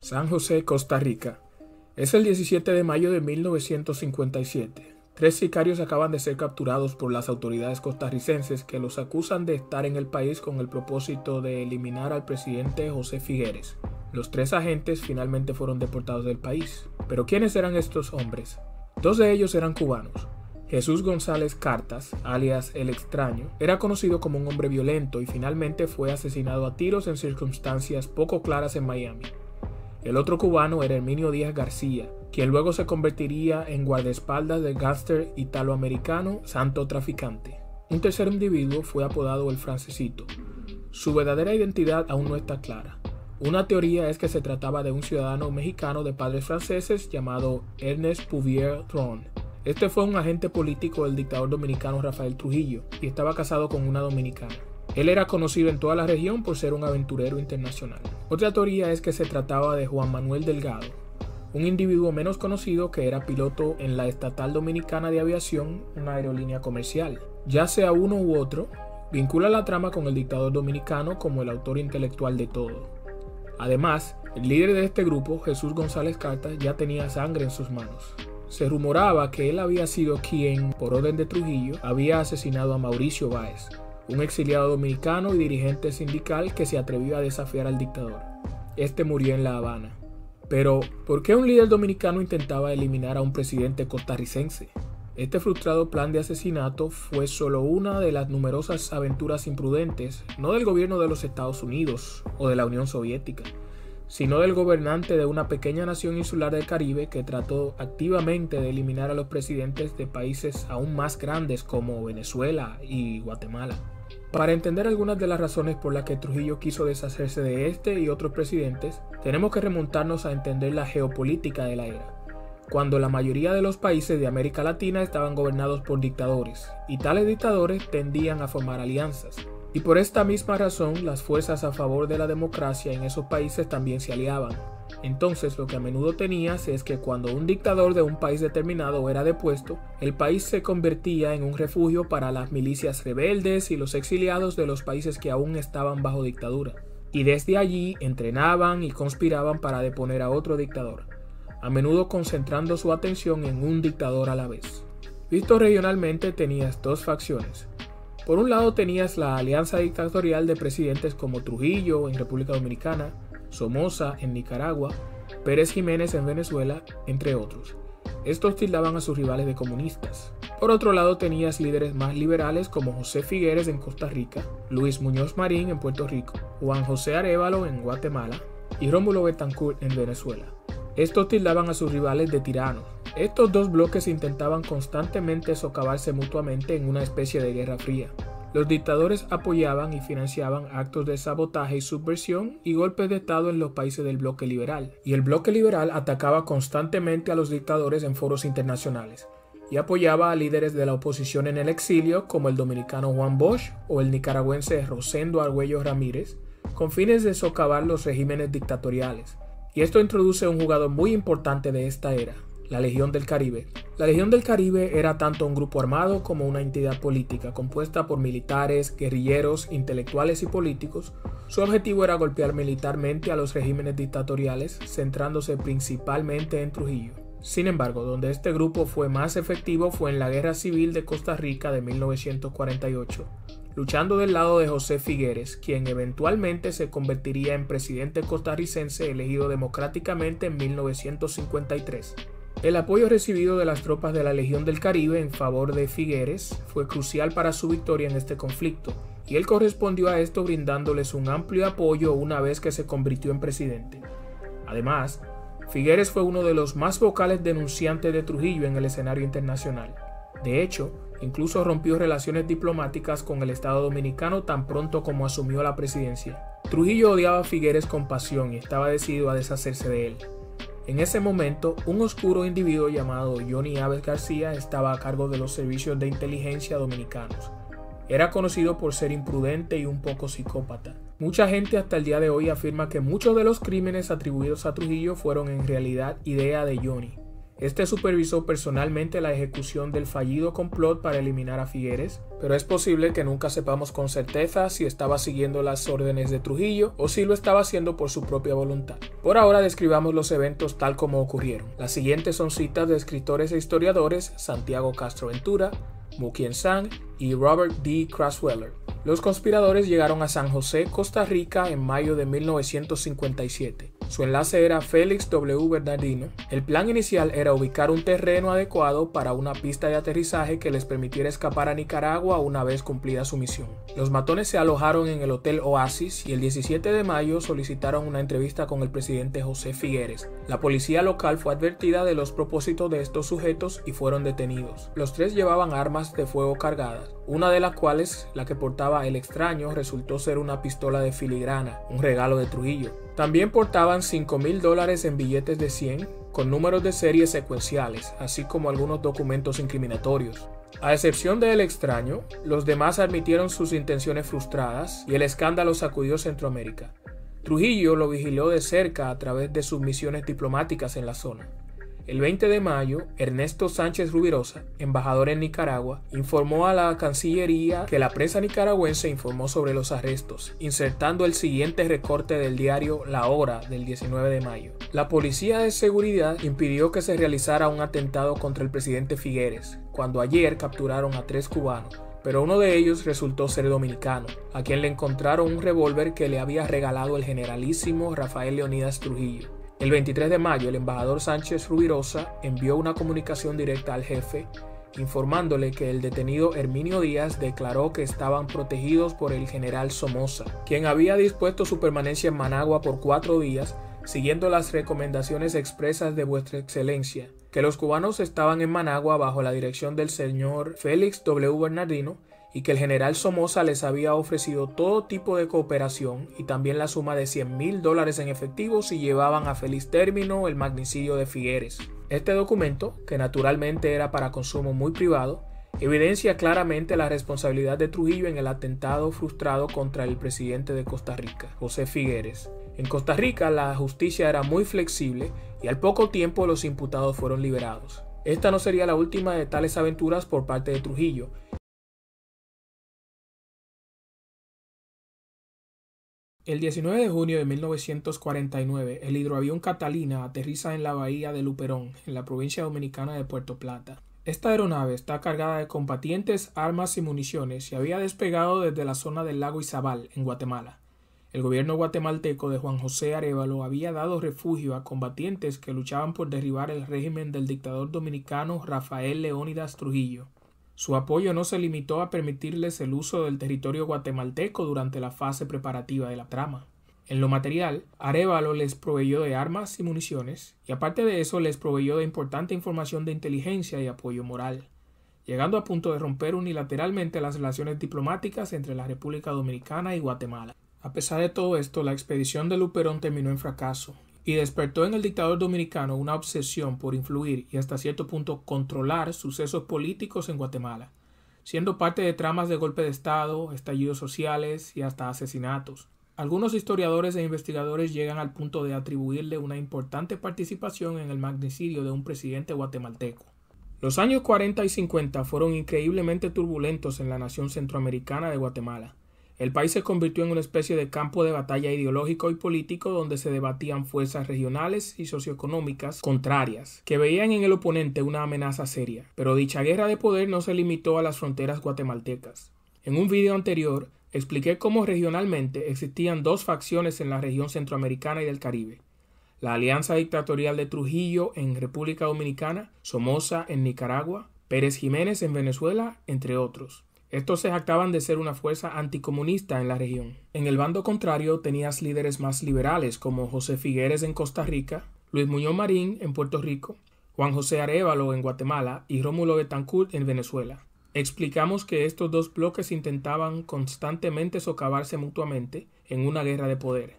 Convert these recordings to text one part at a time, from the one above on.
San José, Costa Rica. Es el 17 de mayo de 1957. 3 sicarios acaban de ser capturados por las autoridades costarricenses que los acusan de estar en el país con el propósito de eliminar al presidente José Figueres. Los 3 agentes finalmente fueron deportados del país. ¿Pero quiénes eran estos hombres? 2 de ellos eran cubanos. Jesús González Cartas, alias El Extraño, era conocido como un hombre violento y finalmente fue asesinado a tiros en circunstancias poco claras en Miami. El otro cubano era Herminio Díaz García, quien luego se convertiría en guardaespaldas del gángster italoamericano Santo Traficante. Un tercer individuo fue apodado el Francesito. Su verdadera identidad aún no está clara. Una teoría es que se trataba de un ciudadano mexicano de padres franceses llamado Ernest Puvier Tron. Este fue un agente político del dictador dominicano Rafael Trujillo y estaba casado con una dominicana. Él era conocido en toda la región por ser un aventurero internacional. Otra teoría es que se trataba de Juan Manuel Delgado, un individuo menos conocido que era piloto en la Estatal Dominicana de Aviación, una aerolínea comercial. Ya sea uno u otro, vincula la trama con el dictador dominicano como el autor intelectual de todo. Además, el líder de este grupo, Jesús González Cartas, ya tenía sangre en sus manos. Se rumoraba que él había sido quien, por orden de Trujillo, había asesinado a Mauricio Báez, un exiliado dominicano y dirigente sindical que se atrevió a desafiar al dictador. Este murió en La Habana. Pero, ¿por qué un líder dominicano intentaba eliminar a un presidente costarricense? Este frustrado plan de asesinato fue solo una de las numerosas aventuras imprudentes, no del gobierno de los Estados Unidos o de la Unión Soviética, sino del gobernante de una pequeña nación insular del Caribe que trató activamente de eliminar a los presidentes de países aún más grandes como Venezuela y Guatemala. Para entender algunas de las razones por las que Trujillo quiso deshacerse de este y otros presidentes, tenemos que remontarnos a entender la geopolítica de la era, cuando la mayoría de los países de América Latina estaban gobernados por dictadores, y tales dictadores tendían a formar alianzas. Y por esta misma razón, las fuerzas a favor de la democracia en esos países también se aliaban. Entonces, lo que a menudo tenías es que cuando un dictador de un país determinado era depuesto, el país se convertía en un refugio para las milicias rebeldes y los exiliados de los países que aún estaban bajo dictadura. Y desde allí entrenaban y conspiraban para deponer a otro dictador, a menudo concentrando su atención en un dictador a la vez. Visto regionalmente, tenías 2 facciones. Por un lado tenías la alianza dictatorial de presidentes como Trujillo en República Dominicana, Somoza en Nicaragua, Pérez Jiménez en Venezuela, entre otros. Estos tildaban a sus rivales de comunistas. Por otro lado tenías líderes más liberales como José Figueres en Costa Rica, Luis Muñoz Marín en Puerto Rico, Juan José Arévalo en Guatemala y Rómulo Betancourt en Venezuela. Estos tildaban a sus rivales de tiranos. Estos 2 bloques intentaban constantemente socavarse mutuamente en una especie de guerra fría. Los dictadores apoyaban y financiaban actos de sabotaje y subversión y golpes de estado en los países del bloque liberal. Y el bloque liberal atacaba constantemente a los dictadores en foros internacionales y apoyaba a líderes de la oposición en el exilio como el dominicano Juan Bosch o el nicaragüense Rosendo Argüello Ramírez, con fines de socavar los regímenes dictatoriales. Y esto introduce un jugador muy importante de esta era, la Legión del Caribe. La Legión del Caribe era tanto un grupo armado como una entidad política compuesta por militares, guerrilleros, intelectuales y políticos. Su objetivo era golpear militarmente a los regímenes dictatoriales, centrándose principalmente en Trujillo. Sin embargo, donde este grupo fue más efectivo fue en la Guerra Civil de Costa Rica de 1948, luchando del lado de José Figueres, quien eventualmente se convertiría en presidente costarricense elegido democráticamente en 1953. El apoyo recibido de las tropas de la Legión del Caribe en favor de Figueres fue crucial para su victoria en este conflicto, y él correspondió a esto brindándoles un amplio apoyo una vez que se convirtió en presidente. Además, Figueres fue uno de los más vocales denunciantes de Trujillo en el escenario internacional. De hecho, incluso rompió relaciones diplomáticas con el Estado Dominicano tan pronto como asumió la presidencia. Trujillo odiaba a Figueres con pasión y estaba decidido a deshacerse de él. En ese momento, un oscuro individuo llamado Johnny Aves García estaba a cargo de los servicios de inteligencia dominicanos. Era conocido por ser imprudente y un poco psicópata. Mucha gente hasta el día de hoy afirma que muchos de los crímenes atribuidos a Trujillo fueron en realidad idea de Johnny. Este supervisó personalmente la ejecución del fallido complot para eliminar a Figueres, pero es posible que nunca sepamos con certeza si estaba siguiendo las órdenes de Trujillo o si lo estaba haciendo por su propia voluntad. Por ahora describamos los eventos tal como ocurrieron. Las siguientes son citas de escritores e historiadores: Santiago Castro Ventura, Mu Kien Sang y Robert D. Crasweller. Los conspiradores llegaron a San José, Costa Rica, en mayo de 1957. Su enlace era Félix W. Bernardino. El plan inicial era ubicar un terreno adecuado para una pista de aterrizaje que les permitiera escapar a Nicaragua una vez cumplida su misión. Los matones se alojaron en el Hotel Oasis y el 17 de mayo solicitaron una entrevista con el presidente José Figueres. La policía local fue advertida de los propósitos de estos sujetos y fueron detenidos. Los tres llevaban armas de fuego cargadas, una de las cuales, la que portaba el extraño, resultó ser una pistola de filigrana, un regalo de Trujillo. También portaban $5,000 en billetes de 100 con números de serie secuenciales, así como algunos documentos incriminatorios. A excepción del extraño, los demás admitieron sus intenciones frustradas y el escándalo sacudió Centroamérica. Trujillo lo vigiló de cerca a través de sus misiones diplomáticas en la zona. El 20 de mayo, Ernesto Sánchez Rubirosa, embajador en Nicaragua, informó a la Cancillería que la prensa nicaragüense informó sobre los arrestos, insertando el siguiente recorte del diario La Hora del 19 de mayo. La policía de seguridad impidió que se realizara un atentado contra el presidente Figueres, cuando ayer capturaron a 3 cubanos, pero uno de ellos resultó ser dominicano, a quien le encontraron un revólver que le había regalado el generalísimo Rafael Leónidas Trujillo. El 23 de mayo, el embajador Sánchez Rubirosa envió una comunicación directa al jefe, informándole que el detenido Herminio Díaz declaró que estaban protegidos por el general Somoza, quien había dispuesto su permanencia en Managua por 4 días, siguiendo las recomendaciones expresas de Vuestra Excelencia, que los cubanos estaban en Managua bajo la dirección del señor Félix W. Bernardino, y que el general Somoza les había ofrecido todo tipo de cooperación y también la suma de $100,000 en efectivo si llevaban a feliz término el magnicidio de Figueres. Este documento, que naturalmente era para consumo muy privado, evidencia claramente la responsabilidad de Trujillo en el atentado frustrado contra el presidente de Costa Rica, José Figueres. En Costa Rica la justicia era muy flexible y al poco tiempo los imputados fueron liberados. Esta no sería la última de tales aventuras por parte de Trujillo. El 19 de junio de 1949, el hidroavión Catalina aterriza en la bahía de Luperón, en la provincia dominicana de Puerto Plata. Esta aeronave está cargada de combatientes, armas y municiones y había despegado desde la zona del lago Izabal, en Guatemala. El gobierno guatemalteco de Juan José Arévalo había dado refugio a combatientes que luchaban por derribar el régimen del dictador dominicano Rafael Leónidas Trujillo. Su apoyo no se limitó a permitirles el uso del territorio guatemalteco durante la fase preparativa de la trama. En lo material, Arévalo les proveyó de armas y municiones, y aparte de eso les proveyó de importante información de inteligencia y apoyo moral, llegando a punto de romper unilateralmente las relaciones diplomáticas entre la República Dominicana y Guatemala. A pesar de todo esto, la expedición de Luperón terminó en fracaso, y despertó en el dictador dominicano una obsesión por influir y hasta cierto punto controlar sucesos políticos en Guatemala, siendo parte de tramas de golpe de Estado, estallidos sociales y hasta asesinatos. Algunos historiadores e investigadores llegan al punto de atribuirle una importante participación en el magnicidio de un presidente guatemalteco. Los años 40 y 50 fueron increíblemente turbulentos en la nación centroamericana de Guatemala. El país se convirtió en una especie de campo de batalla ideológico y político donde se debatían fuerzas regionales y socioeconómicas contrarias, que veían en el oponente una amenaza seria. Pero dicha guerra de poder no se limitó a las fronteras guatemaltecas. En un video anterior, expliqué cómo regionalmente existían 2 facciones en la región centroamericana y del Caribe: la alianza dictatorial de Trujillo en República Dominicana, Somoza en Nicaragua, Pérez Jiménez en Venezuela, entre otros. Estos se jactaban de ser una fuerza anticomunista en la región. En el bando contrario tenías líderes más liberales como José Figueres en Costa Rica, Luis Muñoz Marín en Puerto Rico, Juan José Arévalo en Guatemala y Rómulo Betancourt en Venezuela. Explicamos que estos 2 bloques intentaban constantemente socavarse mutuamente en una guerra de poder.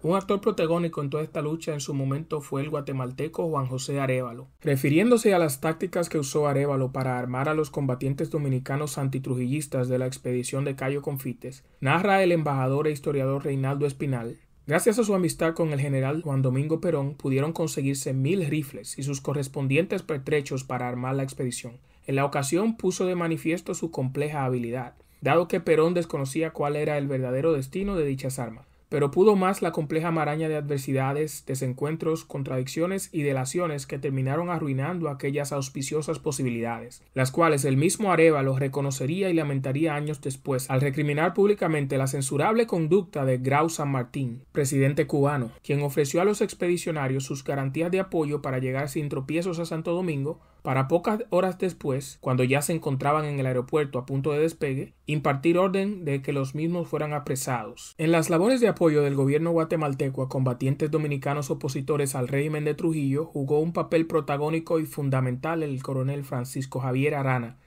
Un actor protagónico en toda esta lucha en su momento fue el guatemalteco Juan José Arévalo. Refiriéndose a las tácticas que usó Arévalo para armar a los combatientes dominicanos antitrujillistas de la expedición de Cayo Confites, narra el embajador e historiador Reinaldo Espinal: Gracias a su amistad con el general Juan Domingo Perón, pudieron conseguirse 1000 rifles y sus correspondientes pertrechos para armar la expedición. En la ocasión puso de manifiesto su compleja habilidad, dado que Perón desconocía cuál era el verdadero destino de dichas armas. Pero pudo más la compleja maraña de adversidades, desencuentros, contradicciones y delaciones que terminaron arruinando aquellas auspiciosas posibilidades, las cuales el mismo Arévalo reconocería y lamentaría años después al recriminar públicamente la censurable conducta de Grau San Martín, presidente cubano, quien ofreció a los expedicionarios sus garantías de apoyo para llegar sin tropiezos a Santo Domingo, para pocas horas después, cuando ya se encontraban en el aeropuerto a punto de despegue, impartir orden de que los mismos fueran apresados. En las labores de apoyo del gobierno guatemalteco a combatientes dominicanos opositores al régimen de Trujillo jugó un papel protagónico y fundamental el coronel Francisco Javier Arana,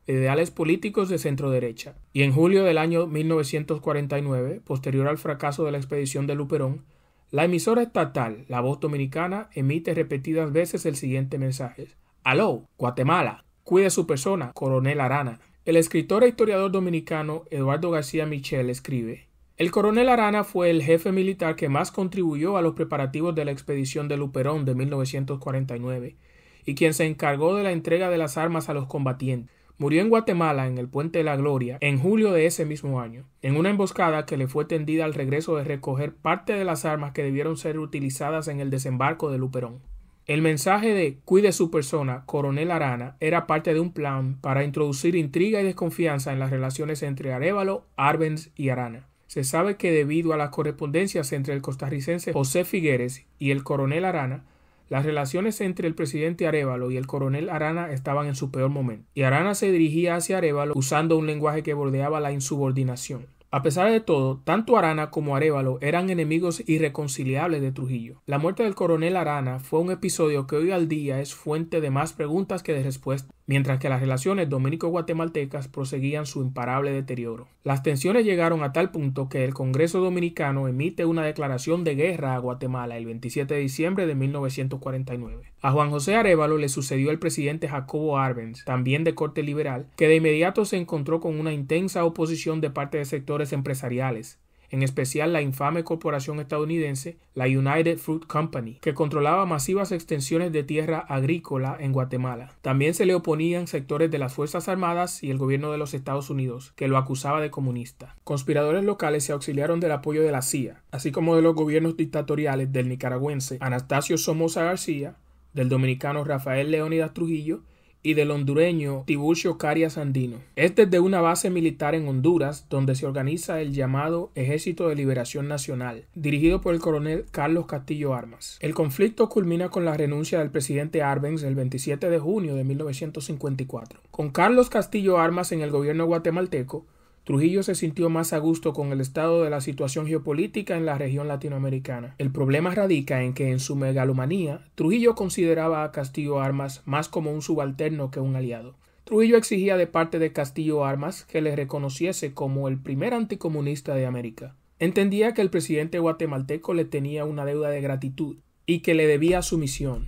de ideales políticos de centro derecha. Y en julio del año 1949, posterior al fracaso de la expedición de Luperón, la emisora estatal La Voz Dominicana emite repetidas veces el siguiente mensaje: «Aló, Guatemala, cuide su persona, coronel Arana». El escritor e historiador dominicano Eduardo García Michel escribe: «El coronel Arana fue el jefe militar que más contribuyó a los preparativos de la expedición de Luperón de 1949 y quien se encargó de la entrega de las armas a los combatientes. Murió en Guatemala, en el Puente de la Gloria, en julio de ese mismo año, en una emboscada que le fue tendida al regreso de recoger parte de las armas que debieron ser utilizadas en el desembarco de Luperón». El mensaje de «Cuide su persona, coronel Arana» era parte de un plan para introducir intriga y desconfianza en las relaciones entre Arévalo, Arbenz y Arana. Se sabe que debido a las correspondencias entre el costarricense José Figueres y el coronel Arana, las relaciones entre el presidente Arévalo y el coronel Arana estaban en su peor momento, y Arana se dirigía hacia Arévalo usando un lenguaje que bordeaba la insubordinación. A pesar de todo, tanto Arana como Arévalo eran enemigos irreconciliables de Trujillo. La muerte del coronel Arana fue un episodio que hoy al día es fuente de más preguntas que de respuestas, mientras que las relaciones dominico-guatemaltecas proseguían su imparable deterioro. Las tensiones llegaron a tal punto que el Congreso Dominicano emite una declaración de guerra a Guatemala el 27 de diciembre de 1949. A Juan José Arévalo le sucedió el presidente Jacobo Arbenz, también de corte liberal, que de inmediato se encontró con una intensa oposición de parte de sectores empresariales, en especial la infame corporación estadounidense, la United Fruit Company, que controlaba masivas extensiones de tierra agrícola en Guatemala. También se le oponían sectores de las Fuerzas Armadas y el gobierno de los Estados Unidos, que lo acusaba de comunista. Conspiradores locales se auxiliaron del apoyo de la CIA, así como de los gobiernos dictatoriales del nicaragüense Anastasio Somoza García, del dominicano Rafael Leónidas Trujillo y del hondureño Tiburcio Carías Andino. Es desde una base militar en Honduras donde se organiza el llamado Ejército de Liberación Nacional, dirigido por el coronel Carlos Castillo Armas. El conflicto culmina con la renuncia del presidente Arbenz el 27 de junio de 1954. Con Carlos Castillo Armas en el gobierno guatemalteco, Trujillo se sintió más a gusto con el estado de la situación geopolítica en la región latinoamericana. El problema radica en que en su megalomanía, Trujillo consideraba a Castillo Armas más como un subalterno que un aliado. Trujillo exigía de parte de Castillo Armas que le reconociese como el primer anticomunista de América. Entendía que el presidente guatemalteco le tenía una deuda de gratitud y que le debía sumisión.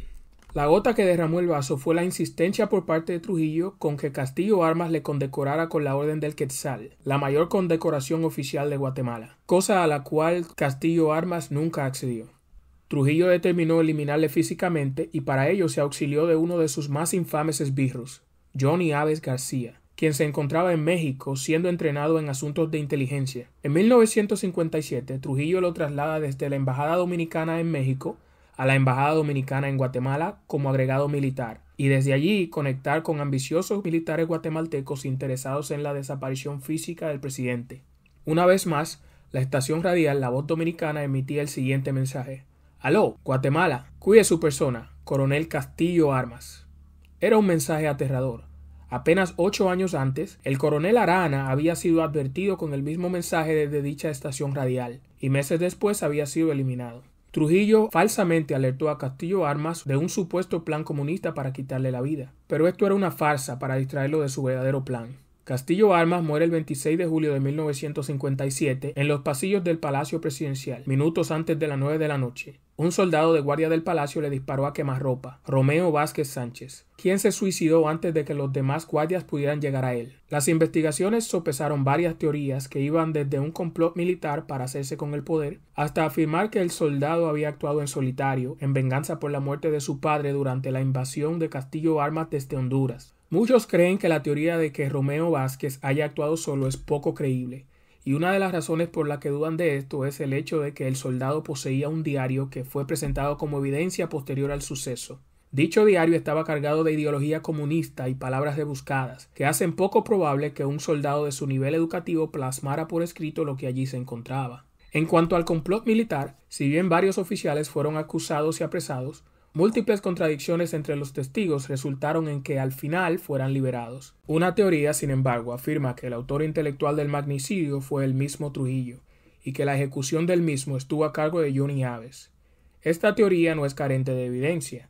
La gota que derramó el vaso fue la insistencia por parte de Trujillo con que Castillo Armas le condecorara con la Orden del Quetzal, la mayor condecoración oficial de Guatemala, cosa a la cual Castillo Armas nunca accedió. Trujillo determinó eliminarle físicamente y para ello se auxilió de uno de sus más infames esbirros, Johnny Aves García, quien se encontraba en México siendo entrenado en asuntos de inteligencia. En 1957, Trujillo lo traslada desde la Embajada Dominicana en México a la Embajada Dominicana en Guatemala como agregado militar, y desde allí conectar con ambiciosos militares guatemaltecos interesados en la desaparición física del presidente. Una vez más, la estación radial La Voz Dominicana emitía el siguiente mensaje: «Aló, Guatemala, cuide su persona, coronel Castillo Armas». Era un mensaje aterrador. Apenas 8 años antes, el coronel Arana había sido advertido con el mismo mensaje desde dicha estación radial, y meses después había sido eliminado. Trujillo falsamente alertó a Castillo Armas de un supuesto plan comunista para quitarle la vida, pero esto era una farsa para distraerlo de su verdadero plan. Castillo Armas muere el 26 de julio de 1957 en los pasillos del Palacio Presidencial, minutos antes de las 9 de la noche. un soldado de guardia del palacio le disparó a quemarropa, Romeo Vázquez Sánchez, quien se suicidó antes de que los demás guardias pudieran llegar a él. Las investigaciones sopesaron varias teorías que iban desde un complot militar para hacerse con el poder, hasta afirmar que el soldado había actuado en solitario, en venganza por la muerte de su padre durante la invasión de Castillo Armas desde Honduras. Muchos creen que la teoría de que Romeo Vázquez haya actuado solo es poco creíble, y una de las razones por la que dudan de esto es el hecho de que el soldado poseía un diario que fue presentado como evidencia posterior al suceso. Dicho diario estaba cargado de ideología comunista y palabras rebuscadas, que hacen poco probable que un soldado de su nivel educativo plasmara por escrito lo que allí se encontraba. En cuanto al complot militar, si bien varios oficiales fueron acusados y apresados, múltiples contradicciones entre los testigos resultaron en que al final fueran liberados. Una teoría, sin embargo, afirma que el autor intelectual del magnicidio fue el mismo Trujillo, y que la ejecución del mismo estuvo a cargo de Johnny Aves. Esta teoría no es carente de evidencia.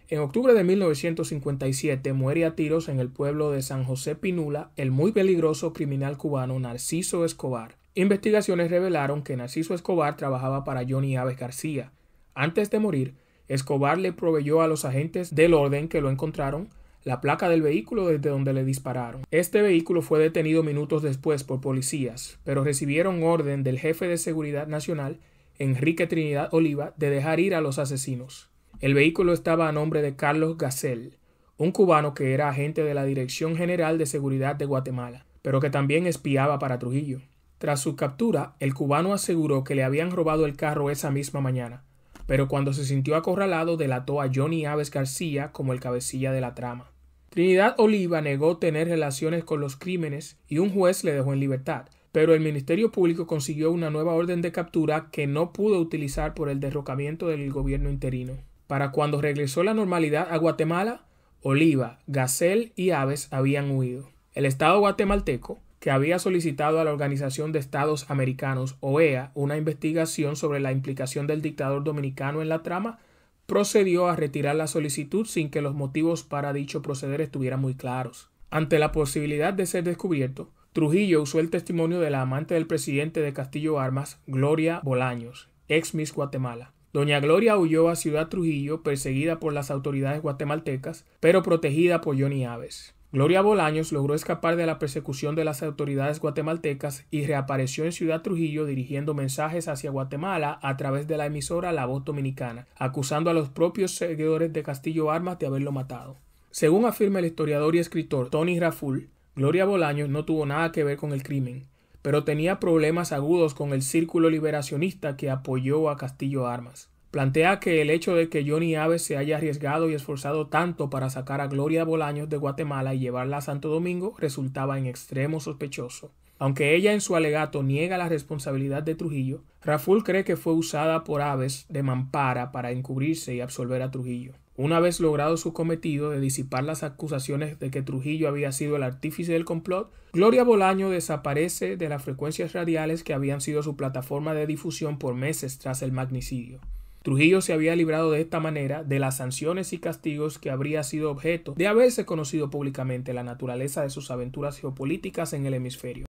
En octubre de 1957 muere a tiros en el pueblo de San José Pinula el muy peligroso criminal cubano Narciso Escobar. Investigaciones revelaron que Narciso Escobar trabajaba para Johnny Aves García. Antes de morir, Escobar le proveyó a los agentes del orden que lo encontraron la placa del vehículo desde donde le dispararon. Este vehículo fue detenido minutos después por policías, pero recibieron orden del jefe de Seguridad Nacional, Enrique Trinidad Oliva, de dejar ir a los asesinos. El vehículo estaba a nombre de Carlos Gasell, un cubano que era agente de la Dirección General de Seguridad de Guatemala, pero que también espiaba para Trujillo. Tras su captura, el cubano aseguró que le habían robado el carro esa misma mañana, pero cuando se sintió acorralado delató a Johnny Aves García como el cabecilla de la trama. Trinidad Oliva negó tener relaciones con los crímenes y un juez le dejó en libertad, pero el Ministerio Público consiguió una nueva orden de captura que no pudo utilizar por el derrocamiento del gobierno interino. Para cuando regresó la normalidad a Guatemala, Oliva, Gasell y Aves habían huido. El Estado guatemalteco, que había solicitado a la Organización de Estados Americanos, OEA, una investigación sobre la implicación del dictador dominicano en la trama, procedió a retirar la solicitud sin que los motivos para dicho proceder estuvieran muy claros. Ante la posibilidad de ser descubierto, Trujillo usó el testimonio de la amante del presidente de Castillo Armas, Gloria Bolaños, ex Miss Guatemala. Doña Gloria huyó a Ciudad Trujillo perseguida por las autoridades guatemaltecas, pero protegida por Johnny Aves. Gloria Bolaños logró escapar de la persecución de las autoridades guatemaltecas y reapareció en Ciudad Trujillo dirigiendo mensajes hacia Guatemala a través de la emisora La Voz Dominicana, acusando a los propios seguidores de Castillo Armas de haberlo matado. Según afirma el historiador y escritor Tony Raful, Gloria Bolaños no tuvo nada que ver con el crimen, pero tenía problemas agudos con el círculo liberacionista que apoyó a Castillo Armas. Plantea que el hecho de que Johnny Aves se haya arriesgado y esforzado tanto para sacar a Gloria Bolaños de Guatemala y llevarla a Santo Domingo resultaba en extremo sospechoso. Aunque ella en su alegato niega la responsabilidad de Trujillo, Raful cree que fue usada por Aves de mampara para encubrirse y absolver a Trujillo. Una vez logrado su cometido de disipar las acusaciones de que Trujillo había sido el artífice del complot, Gloria Bolaños desaparece de las frecuencias radiales que habían sido su plataforma de difusión por meses tras el magnicidio. Trujillo se había librado de esta manera de las sanciones y castigos que habría sido objeto de haberse conocido públicamente la naturaleza de sus aventuras geopolíticas en el hemisferio.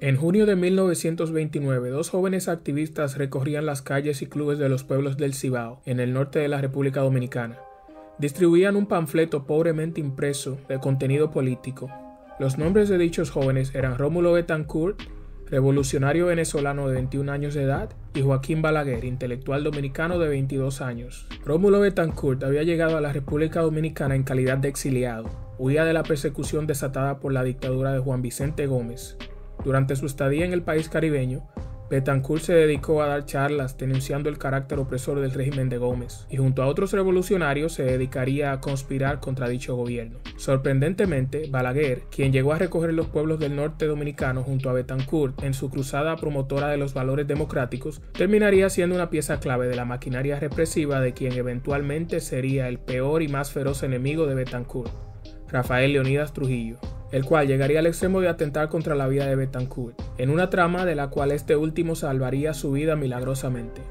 En junio de 1929, dos jóvenes activistas recorrían las calles y clubes de los pueblos del Cibao, en el norte de la República Dominicana. Distribuían un panfleto pobremente impreso de contenido político. Los nombres de dichos jóvenes eran Rómulo Betancourt, revolucionario venezolano de 21 años de edad, y Joaquín Balaguer, intelectual dominicano de 22 años. Rómulo Betancourt había llegado a la República Dominicana en calidad de exiliado. Huía de la persecución desatada por la dictadura de Juan Vicente Gómez. Durante su estadía en el país caribeño, Betancourt se dedicó a dar charlas denunciando el carácter opresor del régimen de Gómez, y junto a otros revolucionarios se dedicaría a conspirar contra dicho gobierno. Sorprendentemente, Balaguer, quien llegó a recorrer los pueblos del norte dominicano junto a Betancourt en su cruzada promotora de los valores democráticos, terminaría siendo una pieza clave de la maquinaria represiva de quien eventualmente sería el peor y más feroz enemigo de Betancourt, Rafael Leonidas Trujillo, el cual llegaría al extremo de atentar contra la vida de Betancourt, en una trama de la cual este último salvaría su vida milagrosamente.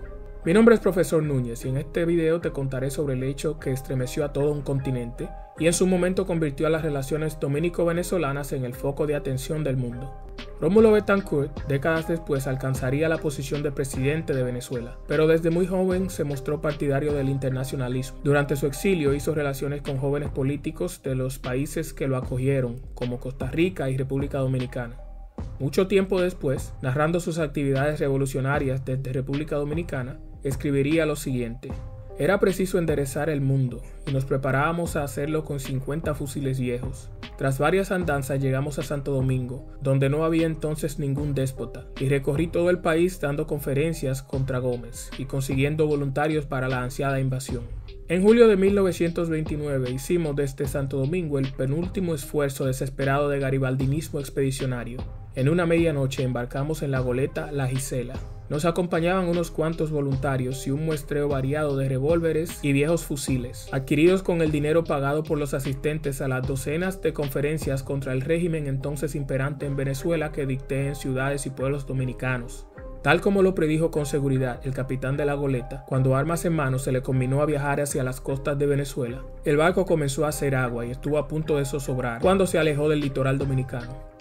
Mi nombre es Profesor Núñez y en este video te contaré sobre el hecho que estremeció a todo un continente y en su momento convirtió a las relaciones dominico-venezolanas en el foco de atención del mundo. Rómulo Betancourt, décadas después, alcanzaría la posición de presidente de Venezuela, pero desde muy joven se mostró partidario del internacionalismo. Durante su exilio hizo relaciones con jóvenes políticos de los países que lo acogieron, como Costa Rica y República Dominicana. Mucho tiempo después, narrando sus actividades revolucionarias desde República Dominicana, escribiría lo siguiente: era preciso enderezar el mundo, y nos preparábamos a hacerlo con 50 fusiles viejos. Tras varias andanzas llegamos a Santo Domingo, donde no había entonces ningún déspota, y recorrí todo el país dando conferencias contra Gómez y consiguiendo voluntarios para la ansiada invasión. En julio de 1929 hicimos desde Santo Domingo el penúltimo esfuerzo desesperado de garibaldinismo expedicionario. En una medianoche embarcamos en la goleta La Gisela. Nos acompañaban unos cuantos voluntarios y un muestreo variado de revólveres y viejos fusiles, adquiridos con el dinero pagado por los asistentes a las docenas de conferencias contra el régimen entonces imperante en Venezuela que dicté en ciudades y pueblos dominicanos. Tal como lo predijo con seguridad el capitán de la goleta, cuando armas en mano se le conminó a viajar hacia las costas de Venezuela, el barco comenzó a hacer agua y estuvo a punto de zozobrar cuando se alejó del litoral dominicano.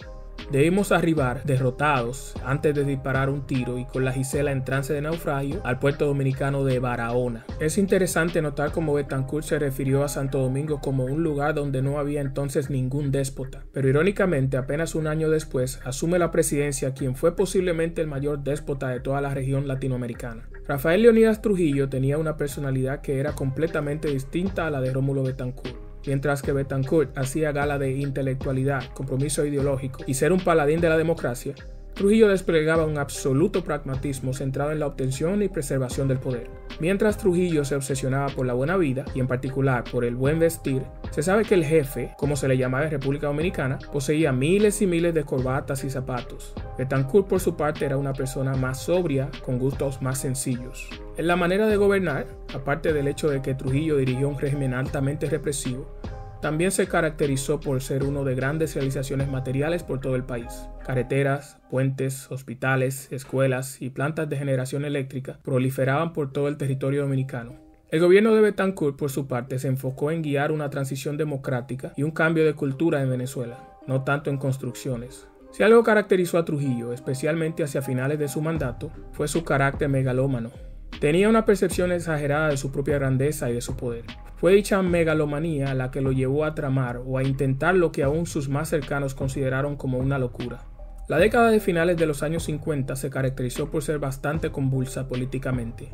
Debimos arribar derrotados antes de disparar un tiro y con la Gisela en trance de naufragio al puerto dominicano de Barahona. Es interesante notar cómo Betancourt se refirió a Santo Domingo como un lugar donde no había entonces ningún déspota, pero irónicamente apenas un año después asume la presidencia quien fue posiblemente el mayor déspota de toda la región latinoamericana. Rafael Leónidas Trujillo tenía una personalidad que era completamente distinta a la de Rómulo Betancourt. Mientras que Betancourt hacía gala de intelectualidad, compromiso ideológico y ser un paladín de la democracia, Trujillo desplegaba un absoluto pragmatismo centrado en la obtención y preservación del poder. Mientras Trujillo se obsesionaba por la buena vida y en particular por el buen vestir, se sabe que el jefe, como se le llamaba en República Dominicana, poseía miles y miles de corbatas y zapatos. Betancourt por su parte era una persona más sobria, con gustos más sencillos. En la manera de gobernar, aparte del hecho de que Trujillo dirigió un régimen altamente represivo, también se caracterizó por ser uno de grandes realizaciones materiales por todo el país. Carreteras, puentes, hospitales, escuelas y plantas de generación eléctrica proliferaban por todo el territorio dominicano. El gobierno de Betancourt, por su parte, se enfocó en guiar una transición democrática y un cambio de cultura en Venezuela, no tanto en construcciones. Si algo caracterizó a Trujillo, especialmente hacia finales de su mandato, fue su carácter megalómano. Tenía una percepción exagerada de su propia grandeza y de su poder. Fue dicha megalomanía la que lo llevó a tramar o a intentar lo que aún sus más cercanos consideraron como una locura. La década de finales de los años 50 se caracterizó por ser bastante convulsa políticamente.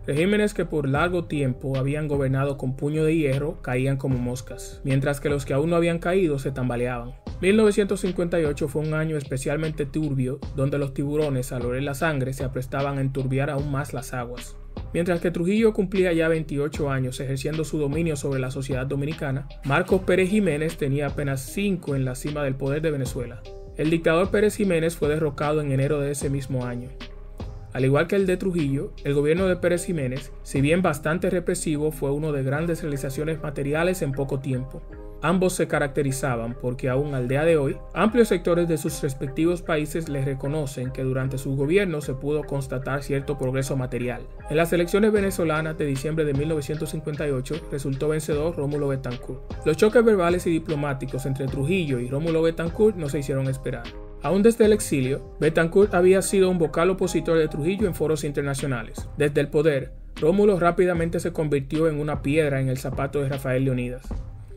Regímenes que por largo tiempo habían gobernado con puño de hierro caían como moscas, mientras que los que aún no habían caído se tambaleaban. 1958 fue un año especialmente turbio, donde los tiburones, al oler la sangre, se aprestaban a enturbiar aún más las aguas. Mientras que Trujillo cumplía ya 28 años ejerciendo su dominio sobre la sociedad dominicana, Marcos Pérez Jiménez tenía apenas 5 en la cima del poder de Venezuela. El dictador Pérez Jiménez fue derrocado en enero de ese mismo año. Al igual que el de Trujillo, el gobierno de Pérez Jiménez, si bien bastante represivo, fue uno de grandes realizaciones materiales en poco tiempo. Ambos se caracterizaban porque aún al día de hoy, amplios sectores de sus respectivos países les reconocen que durante su gobierno se pudo constatar cierto progreso material. En las elecciones venezolanas de diciembre de 1958 resultó vencedor Rómulo Betancourt. Los choques verbales y diplomáticos entre Trujillo y Rómulo Betancourt no se hicieron esperar. Aún desde el exilio, Betancourt había sido un vocal opositor de Trujillo en foros internacionales. Desde el poder, Rómulo rápidamente se convirtió en una piedra en el zapato de Rafael Leónidas.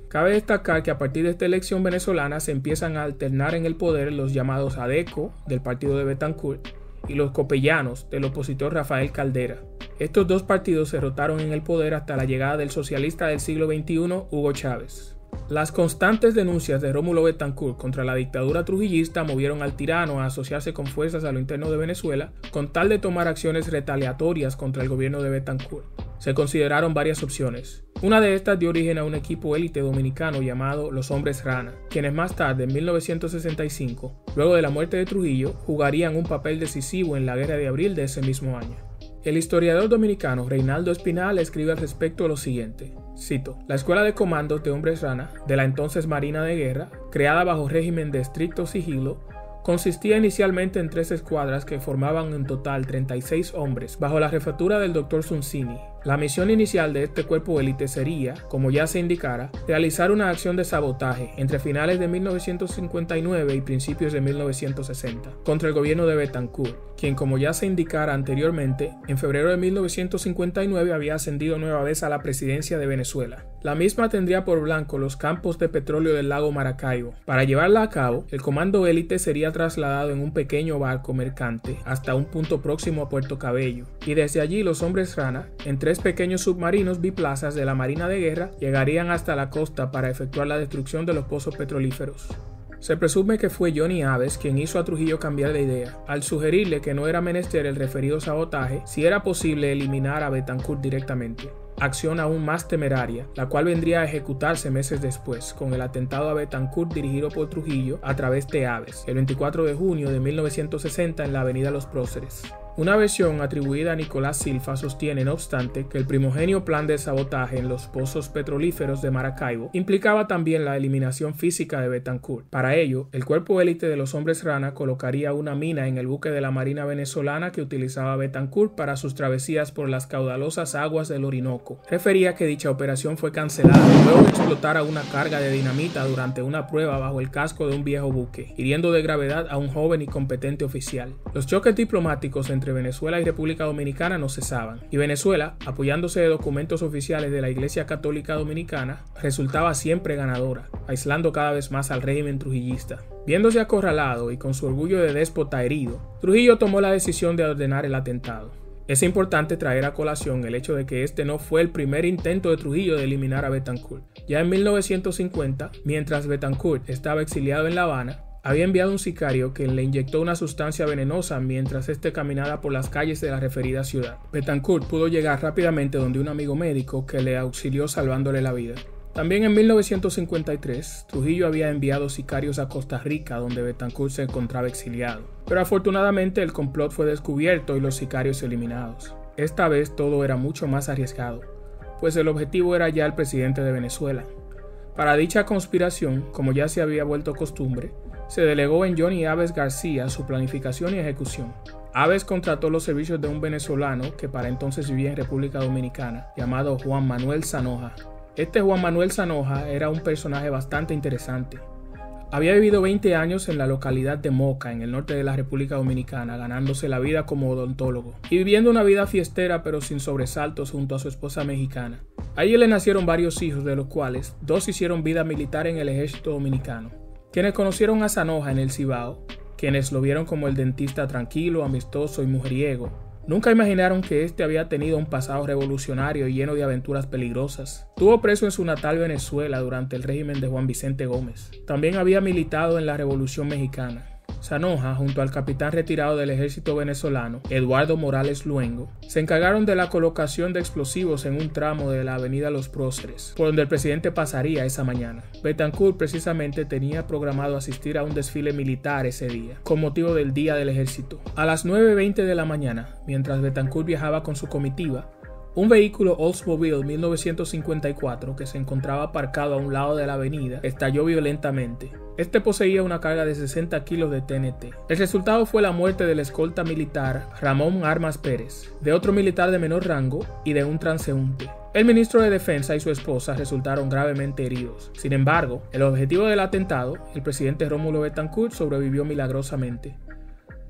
Cabe destacar que a partir de esta elección venezolana se empiezan a alternar en el poder los llamados ADECO del partido de Betancourt y los copellanos del opositor Rafael Caldera. Estos dos partidos se rotaron en el poder hasta la llegada del socialista del siglo XXI, Hugo Chávez. Las constantes denuncias de Rómulo Betancourt contra la dictadura trujillista movieron al tirano a asociarse con fuerzas a lo interno de Venezuela con tal de tomar acciones retaliatorias contra el gobierno de Betancourt. Se consideraron varias opciones. Una de estas dio origen a un equipo élite dominicano llamado los Hombres Rana, quienes más tarde, en 1965, luego de la muerte de Trujillo, jugarían un papel decisivo en la Guerra de Abril de ese mismo año. El historiador dominicano Reinaldo Espinal escribe al respecto lo siguiente, cito: la Escuela de Comandos de Hombres Rana, de la entonces Marina de Guerra, creada bajo régimen de estricto sigilo, consistía inicialmente en 3 escuadras que formaban en total 36 hombres, bajo la jefatura del Dr. Sunzini, La misión inicial de este cuerpo élite sería, como ya se indicara, realizar una acción de sabotaje entre finales de 1959 y principios de 1960 contra el gobierno de Betancourt, quien, como ya se indicara anteriormente, en febrero de 1959 había ascendido nueva vez a la presidencia de Venezuela. La misma tendría por blanco los campos de petróleo del lago Maracaibo. Para llevarla a cabo, el comando élite sería trasladado en un pequeño barco mercante hasta un punto próximo a Puerto Cabello, y desde allí los hombres rana, en 3 pequeños submarinos biplazas de la Marina de Guerra, llegarían hasta la costa para efectuar la destrucción de los pozos petrolíferos. Se presume que fue Johnny Aves quien hizo a Trujillo cambiar de idea, al sugerirle que no era menester el referido sabotaje si era posible eliminar a Betancourt directamente. Acción aún más temeraria, la cual vendría a ejecutarse meses después, con el atentado a Betancourt dirigido por Trujillo a través de Aves, el 24 de junio de 1960 en la avenida Los Próceres. Una versión atribuida a Nicolás Silva sostiene, no obstante, que el primogenio plan de sabotaje en los pozos petrolíferos de Maracaibo implicaba también la eliminación física de Betancourt. Para ello, el cuerpo élite de los hombres rana colocaría una mina en el buque de la Marina venezolana que utilizaba Betancourt para sus travesías por las caudalosas aguas del Orinoco. Refería que dicha operación fue cancelada luego de explotar una carga de dinamita durante una prueba bajo el casco de un viejo buque, hiriendo de gravedad a un joven y competente oficial. Los choques diplomáticos entre Venezuela y República Dominicana no cesaban, y Venezuela, apoyándose de documentos oficiales de la Iglesia Católica Dominicana, resultaba siempre ganadora, aislando cada vez más al régimen trujillista. Viéndose acorralado y con su orgullo de déspota herido, Trujillo tomó la decisión de ordenar el atentado. Es importante traer a colación el hecho de que este no fue el primer intento de Trujillo de eliminar a Betancourt. Ya en 1950, mientras Betancourt estaba exiliado en La Habana, había enviado un sicario que le inyectó una sustancia venenosa mientras éste caminaba por las calles de la referida ciudad. Betancourt pudo llegar rápidamente donde un amigo médico que le auxilió salvándole la vida. También en 1953, Trujillo había enviado sicarios a Costa Rica, donde Betancourt se encontraba exiliado. Pero afortunadamente el complot fue descubierto y los sicarios eliminados. Esta vez todo era mucho más arriesgado, pues el objetivo era ya el presidente de Venezuela. Para dicha conspiración, como ya se había vuelto costumbre, se delegó en Johnny Aves García su planificación y ejecución. Aves contrató los servicios de un venezolano que para entonces vivía en República Dominicana, llamado Juan Manuel Zanoja. Este Juan Manuel Zanoja era un personaje bastante interesante. Había vivido 20 años en la localidad de Moca, en el norte de la República Dominicana, ganándose la vida como odontólogo y viviendo una vida fiestera pero sin sobresaltos junto a su esposa mexicana. Allí le nacieron varios hijos, de los cuales 2 hicieron vida militar en el ejército dominicano. Quienes conocieron a Zanoja en el Cibao, quienes lo vieron como el dentista tranquilo, amistoso y mujeriego, nunca imaginaron que este había tenido un pasado revolucionario y lleno de aventuras peligrosas. Estuvo preso en su natal Venezuela durante el régimen de Juan Vicente Gómez. También había militado en la Revolución Mexicana. Zanoja, junto al capitán retirado del ejército venezolano, Eduardo Morales Luengo, se encargaron de la colocación de explosivos en un tramo de la avenida Los Próceres, por donde el presidente pasaría esa mañana. Betancourt precisamente tenía programado asistir a un desfile militar ese día, con motivo del Día del Ejército. A las 9:20 de la mañana, mientras Betancourt viajaba con su comitiva, un vehículo Oldsmobile 1954 que se encontraba aparcado a un lado de la avenida estalló violentamente. Este poseía una carga de 60 kilos de TNT. El resultado fue la muerte del escolta militar Ramón Armas Pérez, de otro militar de menor rango y de un transeúnte. El ministro de Defensa y su esposa resultaron gravemente heridos. Sin embargo, el objetivo del atentado, el presidente Rómulo Betancourt, sobrevivió milagrosamente.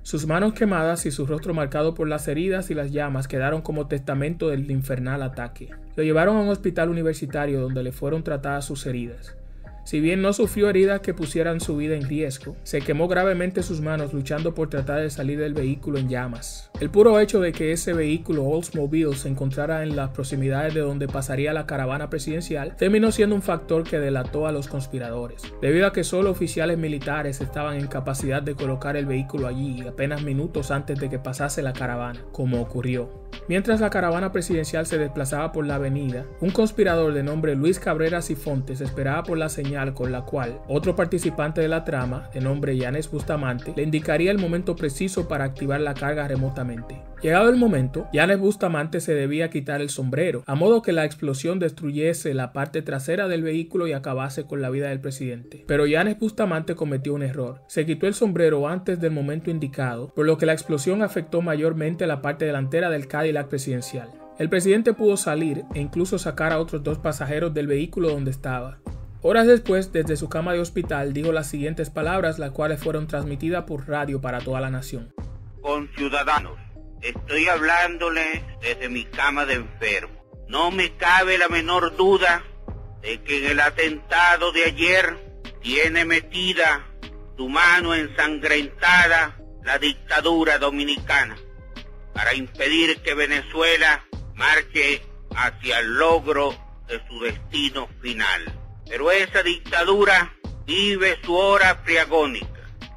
Sus manos quemadas y su rostro marcado por las heridas y las llamas quedaron como testamento del infernal ataque. Lo llevaron a un hospital universitario donde le fueron tratadas sus heridas. Si bien no sufrió heridas que pusieran su vida en riesgo, se quemó gravemente sus manos luchando por tratar de salir del vehículo en llamas. El puro hecho de que ese vehículo Oldsmobile se encontrara en las proximidades de donde pasaría la caravana presidencial terminó siendo un factor que delató a los conspiradores, debido a que solo oficiales militares estaban en capacidad de colocar el vehículo allí apenas minutos antes de que pasase la caravana, como ocurrió. Mientras la caravana presidencial se desplazaba por la avenida, un conspirador de nombre Luis Cabrera Cifontes esperaba por la señal con la cual otro participante de la trama, de nombre Yanes Bustamante, le indicaría el momento preciso para activar la carga remotamente. Llegado el momento, Yanes Bustamante se debía quitar el sombrero, a modo que la explosión destruyese la parte trasera del vehículo y acabase con la vida del presidente. Pero Yanes Bustamante cometió un error. Se quitó el sombrero antes del momento indicado, por lo que la explosión afectó mayormente la parte delantera del Cadillac presidencial. El presidente pudo salir e incluso sacar a otros 2 pasajeros del vehículo donde estaba. Horas después, desde su cama de hospital, dijo las siguientes palabras, las cuales fueron transmitidas por radio para toda la nación. Conciudadanos, estoy hablándoles desde mi cama de enfermo. No me cabe la menor duda de que en el atentado de ayer tiene metida su mano ensangrentada la dictadura dominicana para impedir que Venezuela marche hacia el logro de su destino final. Pero esa dictadura vive su hora preagónica.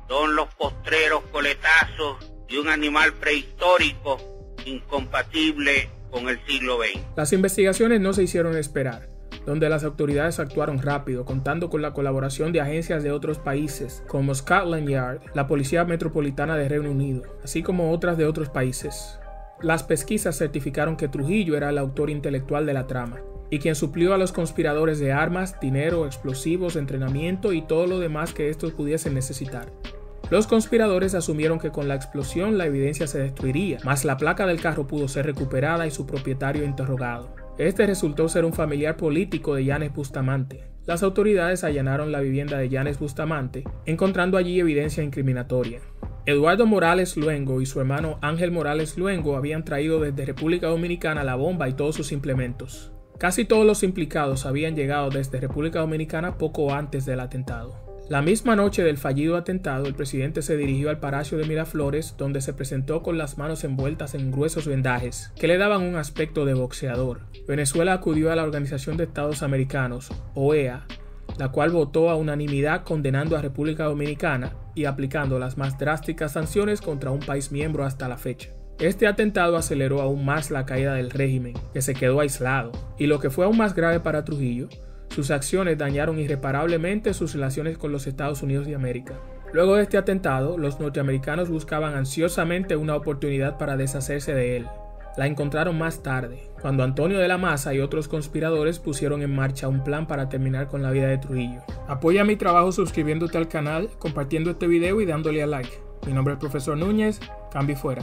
Son los postreros coletazos de un animal prehistórico incompatible con el siglo XX. Las investigaciones no se hicieron esperar, donde las autoridades actuaron rápido, contando con la colaboración de agencias de otros países, como Scotland Yard, la Policía Metropolitana de Reino Unido, así como otras de otros países. Las pesquisas certificaron que Trujillo era el autor intelectual de la trama, y quien suplió a los conspiradores de armas, dinero, explosivos, entrenamiento y todo lo demás que estos pudiesen necesitar. Los conspiradores asumieron que con la explosión la evidencia se destruiría, mas la placa del carro pudo ser recuperada y su propietario interrogado. Este resultó ser un familiar político de Yanes Bustamante. Las autoridades allanaron la vivienda de Yanes Bustamante, encontrando allí evidencia incriminatoria. Eduardo Morales Luengo y su hermano Ángel Morales Luengo habían traído desde República Dominicana la bomba y todos sus implementos. Casi todos los implicados habían llegado desde República Dominicana poco antes del atentado. La misma noche del fallido atentado, el presidente se dirigió al Palacio de Miraflores, donde se presentó con las manos envueltas en gruesos vendajes, que le daban un aspecto de boxeador. Venezuela acudió a la Organización de Estados Americanos, OEA, la cual votó a unanimidad condenando a República Dominicana y aplicando las más drásticas sanciones contra un país miembro hasta la fecha. Este atentado aceleró aún más la caída del régimen, que se quedó aislado, y lo que fue aún más grave para Trujillo, sus acciones dañaron irreparablemente sus relaciones con los Estados Unidos de América. Luego de este atentado, los norteamericanos buscaban ansiosamente una oportunidad para deshacerse de él. La encontraron más tarde, cuando Antonio de la Maza y otros conspiradores pusieron en marcha un plan para terminar con la vida de Trujillo. Apoya mi trabajo suscribiéndote al canal, compartiendo este video y dándole a like. Mi nombre es Profesor Núñez, cambio y fuera.